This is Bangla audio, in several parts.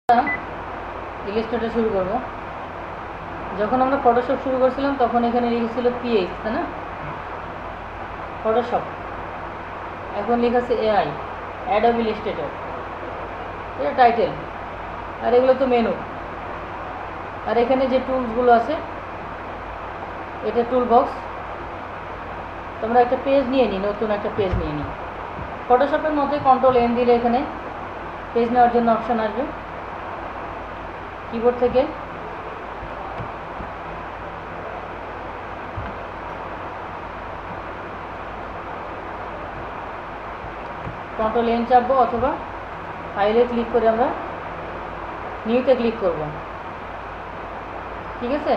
ইলাস্ট্রেটর শুরু করব। যখন আমরা ফটোশপ শুরু করছিলাম তখন এখানে লিখেছিল পিএইচ, তাই না? ফটোশপ। এখন লেখা আছে এআই, অ্যাডোবি ইলাস্ট্রেটর। এটা টাইটেল, আর এগুলো তো মেনু। আর এখানে যে টুলসগুলো আছে এটা টুল বক্স। তোমরা একটা পেজ নিয়ে নিই, নতুন একটা পেজ নিয়ে নিই। ফটোশপের মধ্যে কন্ট্রোল-N দিলে এখানে পেজ নেওয়ার জন্য অপশান আসবে কিবোর্ড থেকে। কন্ট্রোল-N চাপবো অথবা ফাইলে ক্লিক করে আমরা নিউতে ক্লিক করব, ঠিক আছে?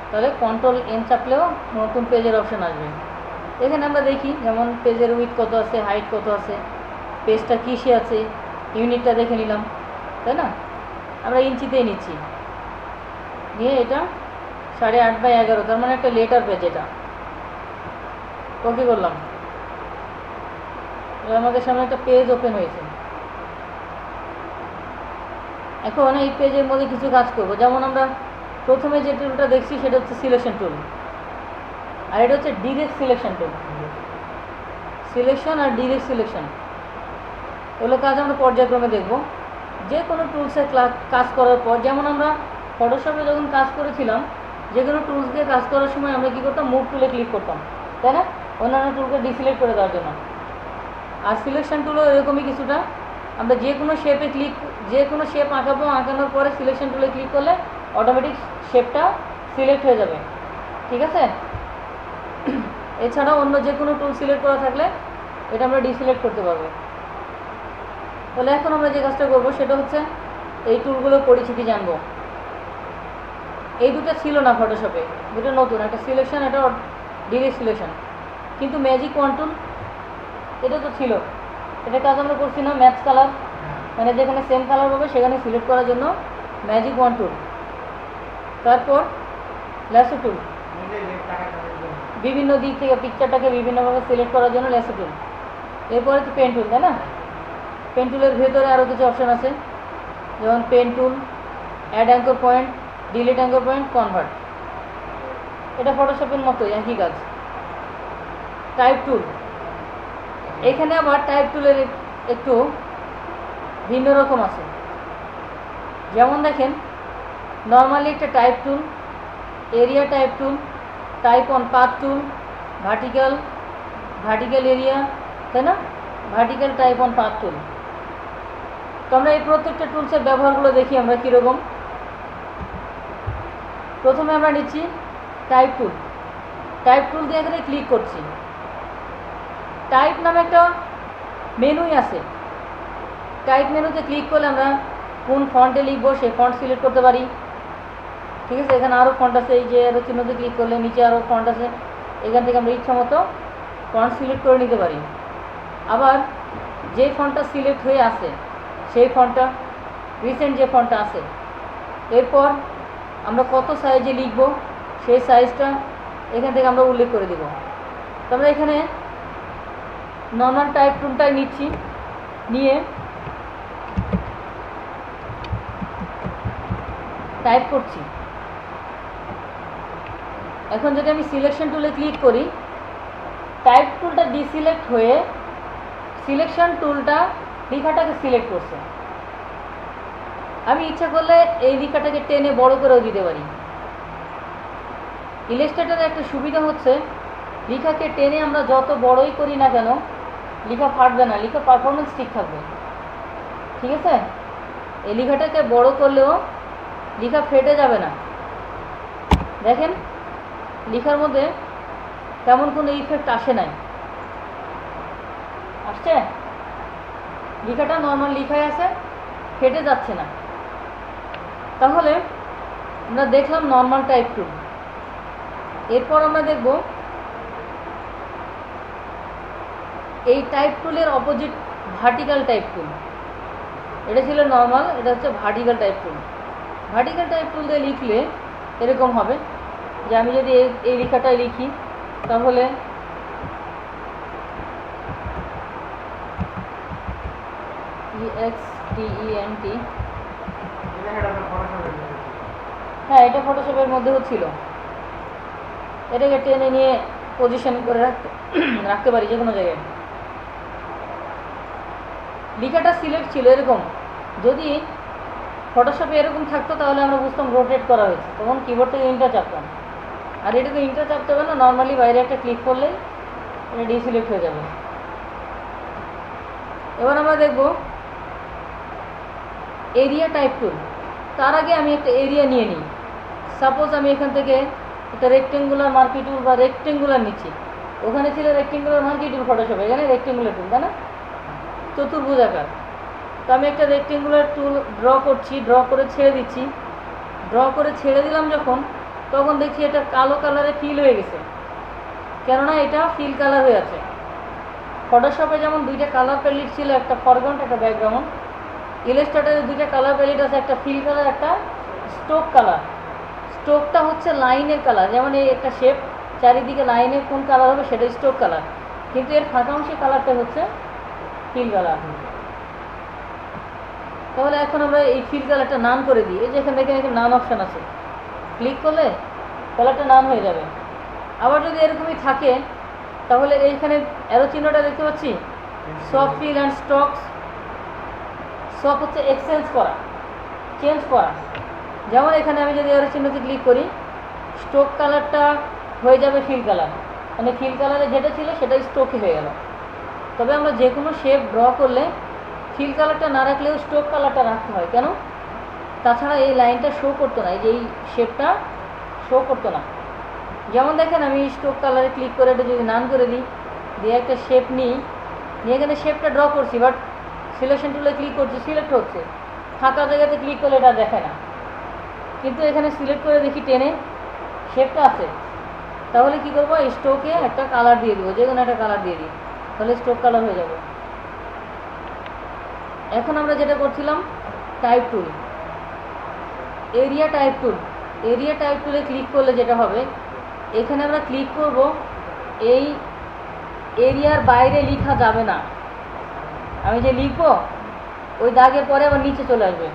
তাহলে কন্ট্রোল-N চাপলেও নতুন পেজের অপশান আসবে। এখানে আমরা দেখি যেমন পেজের উইথ কত আছে, হাইট কত আছে, পেজটা কিসে আছে, ইউনিটটা দেখে নিলাম, তাই না? আমরা ইঞ্চিতেই নিচ্ছি, নিয়ে এটা 8.5/11, তার মানে একটা লেটার পেজ। এটা ওকে করলাম। আমাদের সামনে একটা পেজ ওপেন হয়েছে। এখন এই পেজের মধ্যে কিছু কাজ করব। যেমন আমরা প্রথমে যে টুলটা দেখছি সেটা হচ্ছে সিলেকশন টুল, আর এটা হচ্ছে ডিরেক্ট সিলেকশন টুল। সিলেকশন আর ডিরেক্ট সিলেকশন এগুলো কাজ আমরা পর্যায়ক্রমে দেখব। যে কোনো টুলসে কাজ করার পর, যেমন আমরা ফটোশপে যখন কাজ করেছিলাম, যে কোনো টুলস দিয়ে কাজ করার সময় আমরা কী করতাম, মুভ টুলে ক্লিক করতাম, তাই না? অন্যান্য টুলকে ডিসিলেক্ট করে দেওয়ার জন্য। আর সিলেকশন টুলও এরকমই কিছুটা। আমরা যে কোনো শেপ আঁকাবো, আঁকানোর পরে সিলেকশন টুলে ক্লিক করলে অটোমেটিক শেপটা সিলেক্ট হয়ে যাবে, ঠিক আছে? এছাড়াও অন্য যে কোনো টুল সিলেক্ট করা থাকলে এটা আমরা ডিসিলেক্ট করতে পারবো। তাহলে এখন আমরা যে কাজটা করবো সেটা হচ্ছে এই টুলগুলোর পরিচিতি জানবো। এই দুটো ছিল না ফটোশপে, দুটো নতুন, একটা সিলেকশন, একটা ডিরেক্ট সিলেকশন। কিন্তু ম্যাজিক ওয়ান টুল এটা তো ছিল, এটা কাজ আমরা করছি না? ম্যাচ কালার, মানে যেখানে সেম কালার হবে সেখানে সিলেক্ট করার জন্য ম্যাজিক ওয়ান টুল। তারপর ল্যাসো টুল, বিভিন্ন দিক থেকে পিকচারটাকে বিভিন্নভাবে সিলেক্ট করার জন্য ল্যাসো টুল। এরপরে তো পেন টুল, তাই না? পেন টুলের ভেতরে আরও কিছু অপশান আছে, যেমন pen tool, add anchor point, delete anchor point, convert. এটা ফটোশপের মতোই, একই কাজ। টাইপ টুল, এখানে আবার টাইপ টুলের একটু ভিন্ন রকম আছে। যেমন দেখেন, নর্মালি একটা type tool, area type tool, type on path tool, vertical area, তাই না? ভার্টিক্যাল টাইপ অন পাথ টুল। তো আমরা এই প্রত্যেকটা টুলসের ব্যবহারগুলো দেখি আমরা কীরকম। প্রথমে আমরা নিচ্ছি টাইপ টুল। টাইপ টুল দিয়ে এখানে ক্লিক করছি। টাইপ নামে একটা মেনুই আছে। টাইপ মেনুতে ক্লিক করলে আমরা কোন ফন্টে লিখবো সেই ফন্ট সিলেক্ট করতে পারি, ঠিক আছে? এখানে আরও ফন্ট আছে, এই যে আরও চিহ্নতে ক্লিক করলে নিচে আরও ফন্ট আছে, এখান থেকে আমরা ইচ্ছা মতো ফন্ট সিলেক্ট করে নিতে পারি। আবার যে ফন্টটা সিলেক্ট হয়ে আছে সেই ফন্টটা, রিসেন্ট যে ফন্টটা আছে, এরপর আমরা কত সাইজে লিখব সেই সাইজটা এখান থেকে আমরা উল্লেখ করে দেব। তো আমরা এখানে নর্মাল টাইপ টুলটাই নিচ্ছি, নিয়ে টাইপ করছি। এখন যদি আমি সিলেকশন টুলে ক্লিক করি, টাইপ টুলটা ডিসিলেক্ট হয়ে সিলেকশন টুলটা লেখাটাকে সিলেক্ট করছে। আমি ইচ্ছা করলে এই লেখাটাকে টেনে বড় করেও দিতে পারি। ইলাস্ট্রেটরের একটা সুবিধা হচ্ছে, লেখাকে টেনে আমরা যত বড়ই করি না কেন লেখা ফাটবে না, লেখা পারফরমেন্স ঠিক থাকবে, ঠিক আছে? এই লেখাটাকে বড় করলেও লেখা ফেটে যাবে না। দেখেন, লেখার মধ্যে তেমন কোনো ইফেক্ট আসে নাই। আসছে? লেখাটা নর্মাল লেখাই আছে, ফেটে যাচ্ছে না। তাহলে আমরা দেখলাম নর্মাল টাইপ টুল। এরপর আমরা দেখব এই টাইপ টুলের অপোজিট ভার্টিক্যাল টাইপ টুল। এটা ছিল নর্মাল, এটা হচ্ছে ভার্টিক্যাল টাইপ টুল। ভার্টিক্যাল টাইপ টুল দিয়ে লিখলে এরকম হবে যে আমি যদি এই লেখাটাই লিখি, তাহলে EXTENT হ্যাঁ, এটা ফটোশপের মধ্যেও ছিল। এটাকে টেনে নিয়ে পজিশন করে রাখতে পারি যে কোনো জায়গায়। লেখাটা সিলেক্ট ছিল এরকম, যদি ফটোশপে এরকম থাকতো তাহলে আমরা বুঝতাম রোটেট করা হয়েছে, তখন কিবোর্ড থেকে ইন্টার চাপতাম। আর এটাকে ইন্টার চাপতে হবে না, নর্মালি বাইরে একটা ক্লিক করলেই এটা ডিসিলেক্ট হয়ে যাবে। এবার আমরা দেখব এরিয়া টাইপ টুল। তার আগে আমি একটা এরিয়া নিয়ে নিই। সাপোজ আমি এখান থেকে একটা রেক্টেঙ্গুলার মার্কি টুল বা রেক্টেঙ্গুলার নিচ্ছি। ওখানে ছিল রেক্টেঙ্গুলার মার্কি টুল ফটোশপে, এখানে রেক্টেঙ্গুলার টুল, তাই না, চতুর্ভুজ আকার। তো আমি একটা রেক্টেঙ্গুলার টুল ড্র করছি, ড্র করে ছেড়ে দিচ্ছি। ড্র করে ছেড়ে দিলাম যখন, তখন দেখছি এটা কালো কালারে ফিল হয়ে গেছে, কেননা এটা ফিল কালার হয়ে আছে। ফটোশপে যেমন দুইটা কালার প্যালেট ছিল, একটা ফরগ্রাউন্ড একটা ব্যাকগ্রাউন্ড, ইলাস্ট্রেটরে দুইটা কালার প্যালেট আছে, একটা ফিল কালার একটা স্ট্রোক কালার। স্ট্রোকটা হচ্ছে লাইনের কালার, যেমন এই একটা শেপ চারিদিকে লাইনের কোন কালার হবে সেটা স্ট্রোক কালার, কিন্তু এর ফাঁকা অংশের কালারটা হচ্ছে ফিল কালার। তাহলে এখন আমরা এই ফিল কালারটা নান করে দিই। এই যে এখানে দেখেন নান অপশান আছে, ক্লিক করলে কালারটা নান হয়ে যাবে। আবার যদি এরকমই থাকে তাহলে এইখানে অ্যারো চিহ্নটা দেখতে পাচ্ছি, সফট ফিল অ্যান্ড স্ট্রোকস। সব হচ্ছে এক্সচেঞ্জ করা, চেঞ্জ করা। যেমন এখানে আমি যদি অ্যারো চিহ্নতে ক্লিক করি, স্ট্রোক কালারটা হয়ে যাবে ফিল কালার, মানে ফিল কালারে যেটা ছিল সেটা স্ট্রোকে হয়ে গেল। তবে আমরা যে কোনো শেপ ড্র করলে ফিল কালারটা না রাখলেও স্ট্রোক কালারটা রাখতে হয়, কেন, তাছাড়া এই লাইনটা শো করতো না, এই যে এই শেপটা শো করতো না। যেমন দেখেন আমি স্ট্রোক কালারে ক্লিক করে এটা যদি নান করে দিই, দিয়ে একটা শেপ নিই, নিয়ে এখানে শেপটা ড্র করছি, বাট সিলেকশন টুলে ক্লিক করছি, সিলেক্ট হচ্ছে। ফাঁকা জায়গাতে ক্লিক করলে এটা দেখে না, কিন্তু এখানে সিলেক্ট করে দেখি টেনে শেপটা আছে। তাহলে কি করবো, স্ট্রোকে একটা কালার দিয়ে দেবো, যে কোনো একটা কালার দিয়ে দিই, তাহলে স্ট্রোক কালার হয়ে যাবে। এখন আমরা যেটা করছিলাম টাইপ টুল, এরিয়া টাইপ টুল। এরিয়া টাইপ টুলে ক্লিক করলে যেটা হবে, এখানে আমরা ক্লিক করব, এই এরিয়ার বাইরে লেখা যাবে না। আমি যে লিখবো ওই দাগের পরে আবার নিচে চলে আসবে,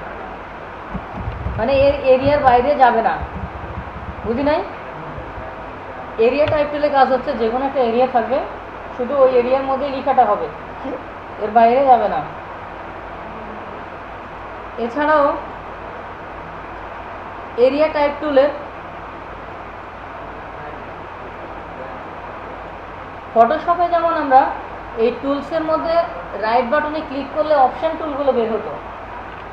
মানে এর এরিয়ার বাইরে যাবে না, বুঝি নাই? এরিয়া টাইপ টুলে কাজ হচ্ছে যে কোনো একটা এরিয়া থাকবে, শুধু ওই এরিয়ার মধ্যেই লেখাটা হবে, এর বাইরে যাবে না। এছাড়াও এরিয়া টাইপ টুলের ফটোশপে যেমন আমরা এই টুলসের মধ্যে রাইট বাটনে ক্লিক করলে অপশান টুলগুলো বের হতো,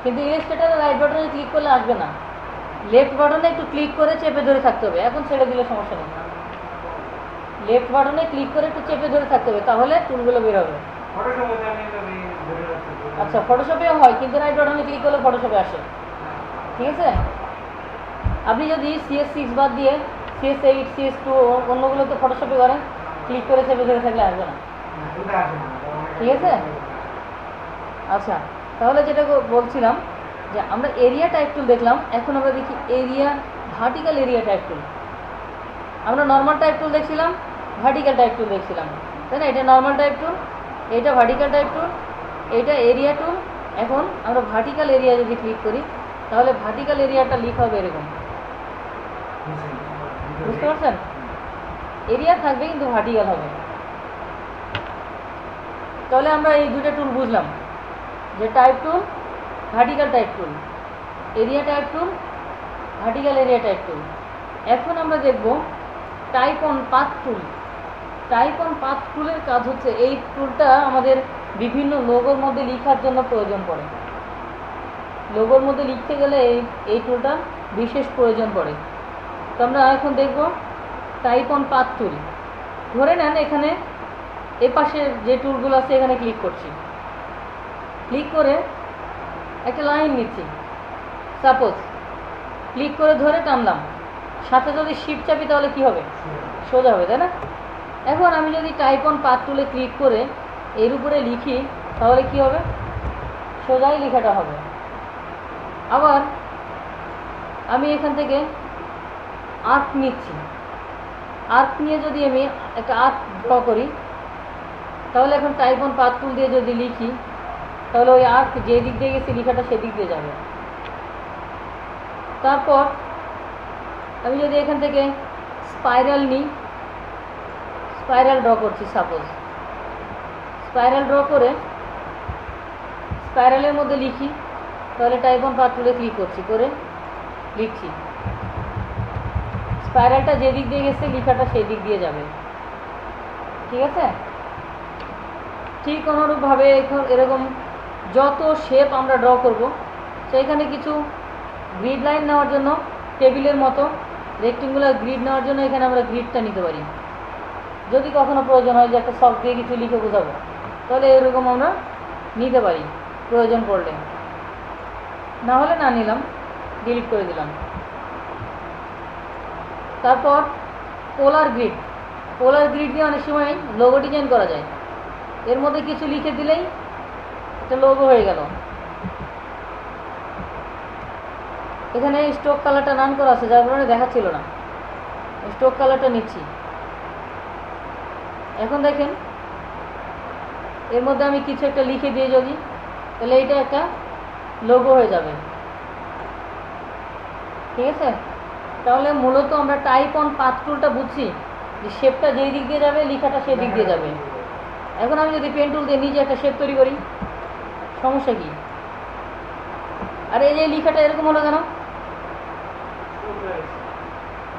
কিন্তু ইলাস্ট্রেটরে রাইট বাটনে ক্লিক করলে আসবে না, লেফট বাটনে একটু ক্লিক করে চেপে ধরে থাকতে হবে। এখন ছেড়ে দিলে সমস্যা নেই, লেফট বাটনে ক্লিক করে একটু চেপে ধরে থাকতে হবে, তাহলে টুলগুলো বের হবে। আচ্ছা, ফটোশপেও হয়, কিন্তু রাইট বাটনে ক্লিক করলে ফটোশপে আসে, ঠিক আছে। আপনি যদি CS6 বাদ দিয়ে CS8 CS2 অন্যগুলো তো ফটোশপে করেন, ক্লিক করে চেপে ধরে থাকলে আসবে না, ঠিক আছে। আচ্ছা, তাহলে যেটা বলছিলাম যে আমরা এরিয়া টাইপ টুল দেখলাম, এখন আমরা দেখি এরিয়া ভার্টিক্যাল এরিয়া টাইপ টুল। আমরা নর্মাল টাইপ টুল দেখছিলাম, ভার্টিক্যাল টাইপ টুল দেখছিলাম, তাই না। এটা নর্মাল টাইপ টুল, এইটা ভার্টিক্যাল টাইপ টুল, এইটা এরিয়া টুল। এখন আমরা ভার্টিক্যাল এরিয়া যদি ক্লিক করি তাহলে ভার্টিক্যাল এরিয়াটা লিখা হবে এরকম, বুঝতে পারছেন? এরিয়া থাকবে কিন্তু ভার্টিক্যাল হবে। তাহলে আমরা এই দুটো টুল বুঝলাম, যে টাইপ টুল, ভার্টিক্যাল টাইপ টুল, এরিয়া টাইপ টুল, ভার্টিক্যাল এরিয়া টাইপ টুল। এখন আমরা দেখব type on path tool. Type on path টুলের কাজ হচ্ছে, এই টুলটা আমাদের বিভিন্ন লোগোর মধ্যে লেখার জন্য প্রয়োজন পড়ে। লোগোর মধ্যে লিখতে গেলে এই টুলটা বিশেষ প্রয়োজন পড়ে। তো আমরা এখন দেখব টাইপ অন পাথ টুল। ধরে নেন এখানে এ পাশে যে টুলগুলো আছে এখানে ক্লিক করছি, ক্লিক করে একটা লাইন নিচ্ছি, সাপোজ ক্লিক করে ধরে টানলাম, সাথে যদি শিফট চাপি তাহলে কি হবে, সোজা হবে, তাই না। এখন আমি যদি টাইপ অন পাথ টুলে ক্লিক করে এর উপরে লিখি তাহলে কি হবে, সোজাই লেখাটা হবে। আবার আমি এখান থেকে আর্ক নিচ্ছি, আর্ক নিয়ে যদি আমি একটা আর্ক ড্র করি তাহলে এখন টাইপ অন পাথ টুল দিয়ে যদি লিখি তাহলে ওই আর্ক যে দিক দিয়ে গেছে লেখাটা সেদিক দিয়ে যাবে। তারপর আমি যদি এখান থেকে স্পাইরাল নিই, স্পাইরাল ড্র করছি, সাপোজ স্পাইরাল ড্র করে স্পাইরালের মধ্যে লিখি, তাহলে টাইপ অন পাথ টুলে ক্লিক করছি, করে লিখছি। স্পাইরালটা যে দিক দিয়ে গেছে লেখাটা সেই দিক দিয়ে যাবে, ঠিক আছে। ঠিক অনুরূপভাবে এখন এরকম যত শেপ আমরা ড্র করব, সেইখানে কিছু গ্রিড লাইন নেওয়ার জন্য টেবিলের মতো রেক্টেঙ্গুলার গ্রিড নেওয়ার জন্য এখানে আমরা গ্রিডটা নিতে পারি। যদি কখনো প্রয়োজন হয় যে একটা শখ দিয়ে কিছু লিখে বোঝাবো, তাহলে এরকম আমরা নিতে পারি প্রয়োজন পড়লে, না হলে না নিলাম, ডিলিট করে দিলাম। তারপর পোলার গ্রিড, পোলার গ্রিড দিয়ে অনেক সময় লোগো ডিজাইন করা যায়। এর মধ্যে কিছু লিখে দিলেই একটা লোগো হয়ে গেল। এখানে স্ট্রোক কালারটা নান করা আছে, যার কারণে দেখাচ্ছিল না। স্ট্রোক কালারটা নিচ্ছি। এখন দেখেন এর মধ্যে আমি কিছু একটা লিখে দিয়ে যদি, তাহলে এইটা একটা লোগো হয়ে যাবে, ঠিক আছে। তাহলে মূলত আমরা টাইপ অন পাথ টুলটা বুঝছি যে শেপটা যেই দিক দিয়ে যাবে লেখাটা সেই দিক দিয়ে যাবে। এখন আমি যদি পেন টুল দিয়ে নিজে একটা শেপ তৈরি করি, সমস্যা কি? আর এই যে লেখাটা এরকম হলো কেন?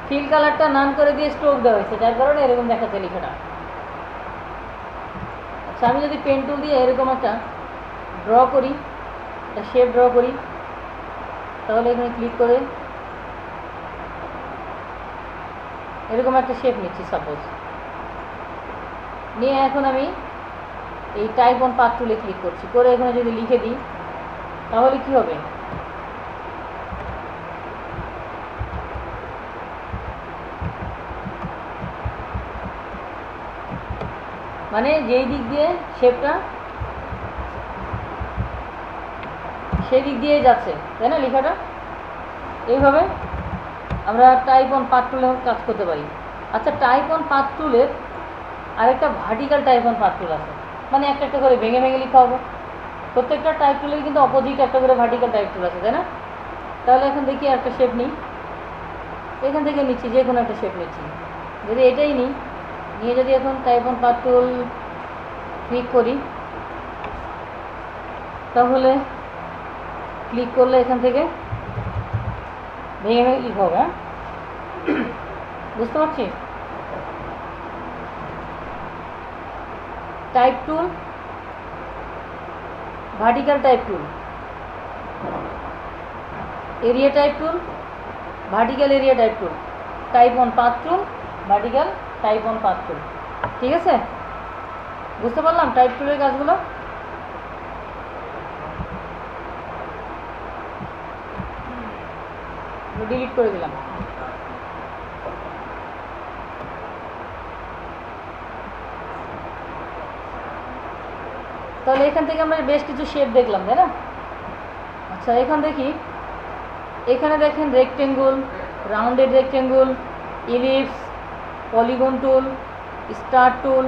ফিল কালারটা নান করে দিয়ে স্ট্রোক দেওয়া হয়েছে, যার কারণে এরকম দেখাচ্ছে লেখাটা। আচ্ছা, আমি যদি পেন টুল দিয়ে এরকম একটা ড্র করি, একটা শেপ ড্র করি, তাহলে এখানে ক্লিক করে এরকম একটা শেপ নিচ্ছি সাপোজ, নিয়ে এখন আমি এই টাইপ অন পাথ টুলে ক্লিক করছি, করে এখানে যদি লিখে দিই তাহলে কি হবে? মানে যেই দিক দিয়ে শেপটা সেই দিক দিয়ে যাচ্ছে, তাই না লেখাটা? এইভাবে আমরা টাইপ অন পাথ টুলে কাজ করতে পারি। আচ্ছা, টাইপ অন পাথ টুলের আরেকটা ভার্টিক্যাল টাইপ অন পাথ টুল আছে, মানে একটা একটা করে ভেঙে ভেঙে লিখা হবে। প্রত্যেকটা টাইপ টুলের কিন্তু অপোজিট একটা করে ভার্টিক্যাল টাইপ টুল আছে, তাই না? তাহলে এখন দেখি একটা শেপ নিই, এখান থেকে নিচ্ছি, যে কোনো একটা শেপ নিচ্ছি। যদি এটাই নিই, নিয়ে যদি এখন type on path tool click করি, তাহলে ক্লিক করলে এখান থেকে ভেঙে ভেঙে লিখা হবে। হ্যাঁ, বুঝতে পারছি। Type tool, vertical type tool, area type tool, vertical area type tool, type on path tool, vertical type on path টুল, ঠিক আছে? বুঝতে পারলাম টাইপ টুলের কাজগুলো। ডিলিট করে দিলাম। তাহলে এখান থেকে আমরা বেশ কিছু শেপ দেখলাম, তাই না? আচ্ছা, এখন দেখি, এখানে দেখেন rectangle, rounded rectangle, ellipse, polygon tool, star tool,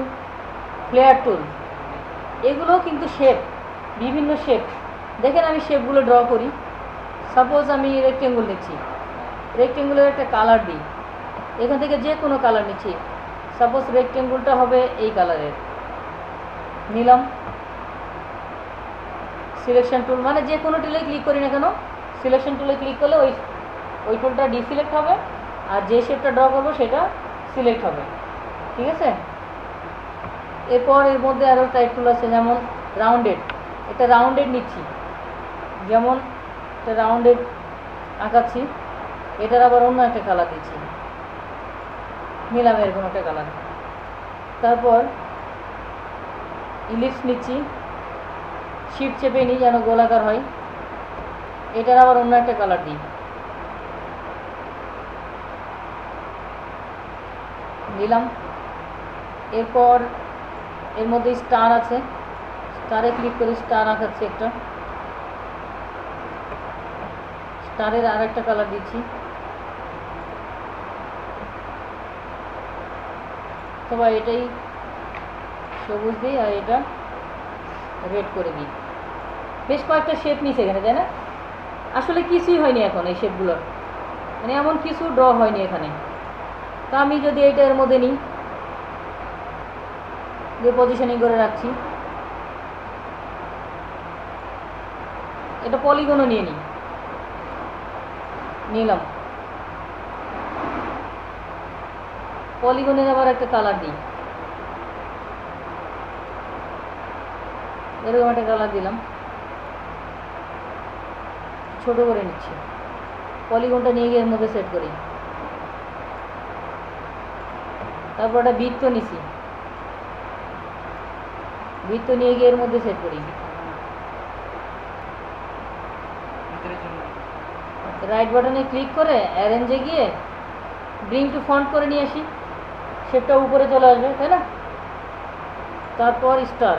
flare tool, এগুলো কিন্তু শেপ, বিভিন্ন শেপ। দেখেন আমি শেপগুলো ড্র করি। সাপোজ আমি রেক্টেঙ্গুল নিচ্ছি, রেক্টেঙ্গুলের একটা কালার দিই, এখান থেকে যে কোনো কালার নিচ্ছি। সাপোজ রেক্টেঙ্গুলটা হবে এই কালারের, নিলাম। সিলেকশন টুল, মানে যে কোনো টুলে ক্লিক করি না কেন, সিলেকশন টুলে ক্লিক করলে ওই টুলটা ডিসিলেক্ট হবে, আর যে শেপটা ড্র করবো সেটা সিলেক্ট হবে, ঠিক আছে? এরপর এর মধ্যে আরও টাইপ টুল আছে, যেমন রাউন্ডেড, এটা রাউন্ডেড নিচ্ছি, যেমন একটা রাউন্ডেড আঁকাচ্ছি, এটার আবার অন্য একটা কালার দিচ্ছি, নিলাম এরকম একটা কালার। তারপর ইলিপস নিচ্ছি, শিফট চেপে নিই যেন গোলাকার হয়, এটার আবার অন্য একটা কালার দিই, দিলাম। এরপর এর মধ্যে স্টার আছে, স্টারে ক্লিক করে স্টার আঁকাচ্ছি একটা, স্টারের আর একটা কালার দিচ্ছি। তবে এটাই সবুজ দিই আর এটা রেড করে দিই। বেশ কয়েকটা শেপ নিচ্ছে এখানে, তাই না? আসলে কিছুই হয়নি এখন এই শেপগুলোর, মানে এমন কিছু ড্র হয়নি এখানে। তো আমি যদি এইটা এর মধ্যে নিই, যে পজিশনিং করে রাখছি, এটা পলিগনও নিয়ে নিলাম। পলিগনের আবার একটা কালার দিই, এরকম একটা কালার দিলাম, ছোট করে নিচ্ছি। পলিগনটা নিয়ে গিয়ে এর মধ্যে সেট করি। তারপর একটা বৃত্ত নিছি, বৃত্ত নিয়ে গিয়ে এর মধ্যে সেট করি। রাইট বাটনে ক্লিক করে অ্যারেঞ্জে গিয়ে ব্রিং টু ফন্ট করে নিয়ে আসি, শেপটা উপরে চলে আসবে, তাই না? তারপর স্টার,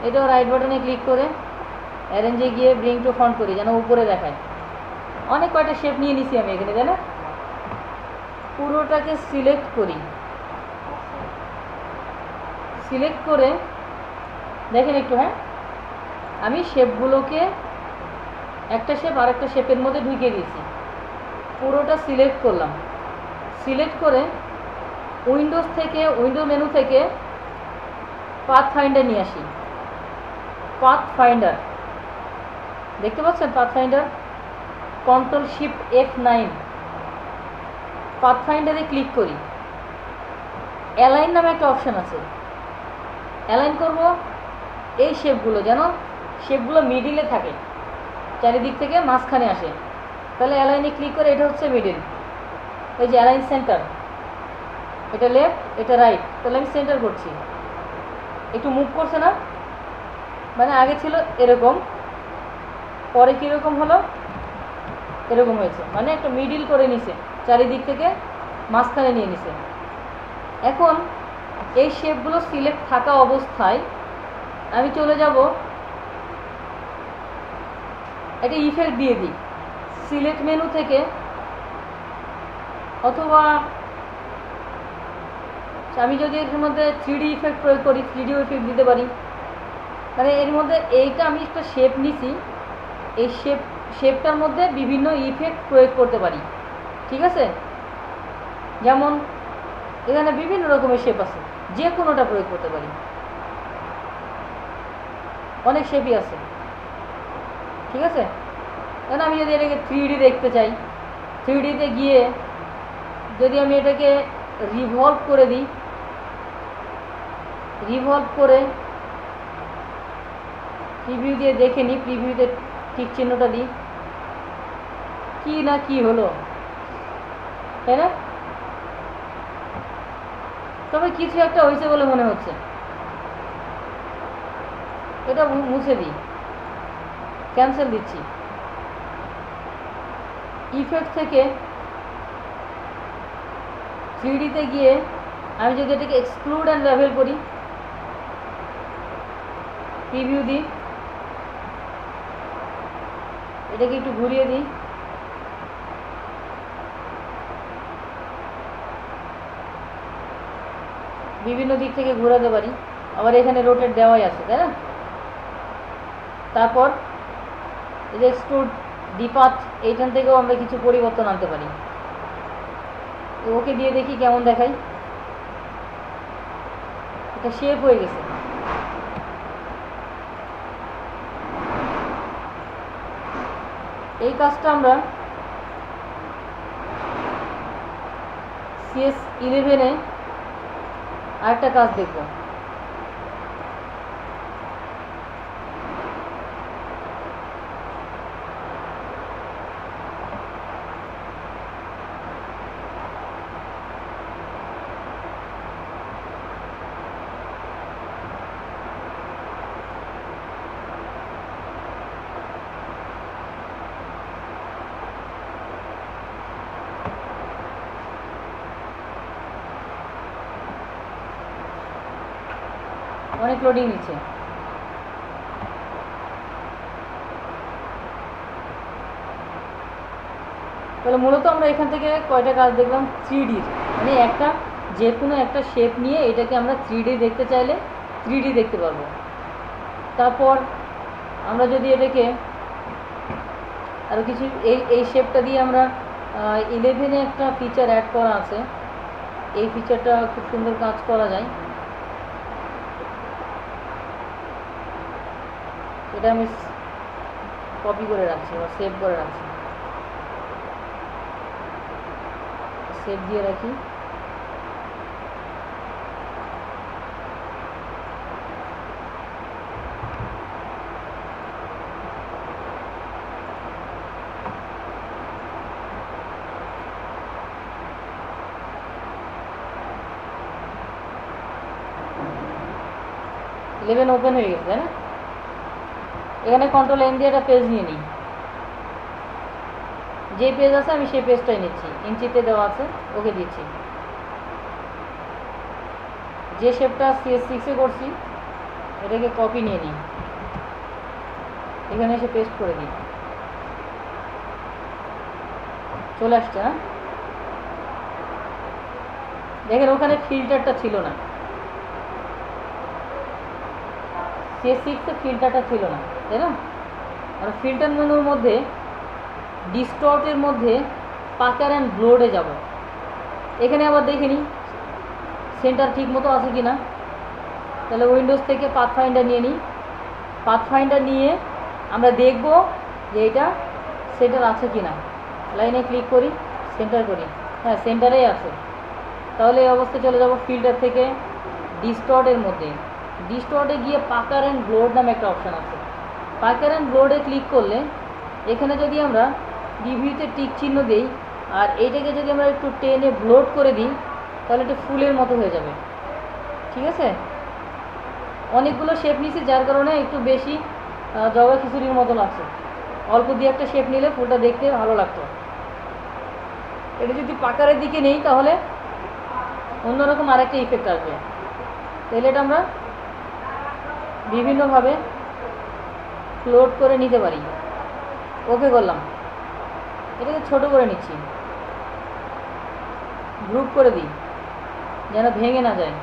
এটাও রাইট বাটনে ক্লিক করে অ্যারেঞ্জে গিয়ে ব্রিং টু ফন্ট করি, যেন উপরে দেখায়। অনেক কয়টা শেপ নিয়ে নিছি আমি এখানে, তাই না? পুরোটাকে সিলেক্ট করি, সিলেক্ট করে দেখেন একটু, হ্যাঁ আমি শেপগুলোকে একটা শেপ আর একটা শেপের মধ্যে ঢুকিয়ে দিয়েছি। পুরোটা সিলেক্ট করলাম, সিলেক্ট করে উইন্ডোজ থেকে, উইন্ডো মেনু থেকে পাথ ফাইন্ডার নিয়ে আসি। পাথ ফাইন্ডার দেখতে পাচ্ছেন? Path finder, control shift F9, path ফাইন্ডারে ক্লিক করি। অ্যালাইন নামে একটা অপশান আছে, অ্যালাইন করব এই শেপগুলো, যেন শেপগুলো মিডিলে থাকে, চারিদিক থেকে মাঝখানে আসে। তাহলে অ্যালাইনে ক্লিক করে, এটা হচ্ছে মিডিল, এই যে অ্যালাইন সেন্টার, এটা লেফট এটা রাইট, তাহলে আমি সেন্টার করছি। একটু মুভ করছে না? মানে আগে ছিল এরকম, পরে কীরকম হলো, এরকম হয়েছে, মানে একটা মিডিল করে নিছে, চারিদিক থেকে মাঝখানে নিয়ে নিছে। এখন এই শেপগুলো সিলেক্ট থাকা অবস্থায় আমি চলে যাব, একটা ইফেক্ট দিয়ে দিই সিলেক্ট মেনু থেকে, অথবা আমি যদি এর মধ্যে 3D ইফেক্ট প্রয়োগ করি, 3D ইফেক্ট দিতে পারি। মানে এর মধ্যে এইটা আমি একটা শেপ নিছি, এই শেপটার মধ্যে বিভিন্ন ইফেক্ট প্রয়োগ করতে পারি, ঠিক আছে? যেমন এখানে বিভিন্ন রকমের শেপ আছে, যে কোনোটা প্রয়োগ করতে পারি, অনেক শেপই আছে, ঠিক আছে? কারণ আমি যদি এটাকে 3D দেখতে চাই, 3Dতে গিয়ে যদি আমি এটাকে রিভলভ করে দিই, রিভলভ করে প্রিভিউ দিয়ে দেখে নিই, প্রিভিউতে ঠিক চিহ্নটা দিই, কি না কি হলো, তাই না? তবে কিছু একটা হয়েছে বলে মনে হচ্ছে, এটা মুছে দিই, ক্যান্সেল দিচ্ছি। ইফেক্ট থেকে 3Dতে গিয়ে আমি যদি এটাকে এক্সক্লুড অ্যান্ড লেভেল করি, প্রিভিউ দিই, এটাকে একটু ঘুরিয়ে দিই, বিভিন্ন দিক থেকে ঘোরাতে পারি, আবার এখানে রোটেট দেওয়াই আছে, তাই না? তারপর এই যে এক্সক্লুড ডিপাথ, এইখান থেকেও আমরা কিছু পরিবর্তন আনতে পারি। ওকে দিয়ে দেখি কেমন দেখাই, এটা শেপ হয়ে গেছে। এই কাজটা আমরা CS11-এ আরেকটা কাজ দেখব। অনেক লোডিং নিচ্ছে। তাহলে মূলত আমরা এখান থেকে কয়টা কাজ দেখলাম, 3Dর, মানে একটা যে কোনো একটা শেপ নিয়ে এটাকে আমরা 3D দেখতে চাইলে 3D দেখতে পারবো। তারপর আমরা যদি এটাকে আরও কিছু এই শেপটা দিয়ে আমরা 11-এ একটা ফিচার অ্যাড করা আছে, এই ফিচারটা খুব সুন্দর কাজ করা যায়। এটা আমি কপি করে রাখছি বা সেভ করে রাখছি, সেভ দিয়ে রাখি। ইলেভেন ওপেন হয়ে গেছে, তাই না? এখানে কন্ট্রোল এন দিয়ে একটা পেজ নিয়ে নিই, যে পেজ আছে আমি সেই পেজটাই নিচ্ছি, ইঞ্চিতে দেওয়া আছে, ওকে দিচ্ছি। যে শেপটা CS6-এ করছি এটাকে কপি নিয়ে নিই, এখানে এসে পেস্ট করে দিই, চলে আসছে। হ্যাঁ, দেখেন ওখানে ফিল্টারটা ছিল না, CS6-এ ফিল্টারটা ছিল না, তাই না? আর ফিল্টার মেনুর মধ্যে ডিস্টর্টের মধ্যে পাকার অ্যান্ড ব্লোডে যাব। এখানে আবার দেখে নিই সেন্টার ঠিক মতো আছে কি না। তাহলে উইন্ডোজ থেকে পাথফাইন্ডার নিয়ে নিই, পাথফাইন্ডার নিয়ে আমরা দেখব যে এটা সেন্টার আছে কি না। লাইনে ক্লিক করি, সেন্টার করি, হ্যাঁ সেন্টারেই আছে। তাহলে এই অবস্থায় চলে যাব ফিল্টার থেকে ডিস্টর্টের মধ্যে, ডিস্টর্টে গিয়ে পাকার অ্যান্ড ব্লোড নামে একটা অপশান আছে। পাকার অ্যান্ড ব্লোডে ক্লিক করলে এখানে যদি আমরা রিভিউতে টিক চিহ্ন দিই আর এইটাকে যদি আমরা একটু টেনে ব্লোড করে দিই তাহলে এটা ফুলের মতো হয়ে যাবে। ঠিক আছে, অনেকগুলো শেপ নিয়েছি যার কারণে একটু বেশি জবা খিচুড়ির মতো লাগছে। অল্প দিয়ে একটা শেপ নিলে ফুলটা দেখতে ভালো লাগতো। এটা যদি পাকারের দিকে নেই তাহলে অন্যরকম আরেকটা ইফেক্ট আসবে। তাহলে এটা আমরা বিভিন্নভাবে লোড করে নিতে পারি। ওকে করলাম, এটাকে ছোট করে নিচ্ছি, গ্রুপ করে দিই যেন ভেঙে না যায়।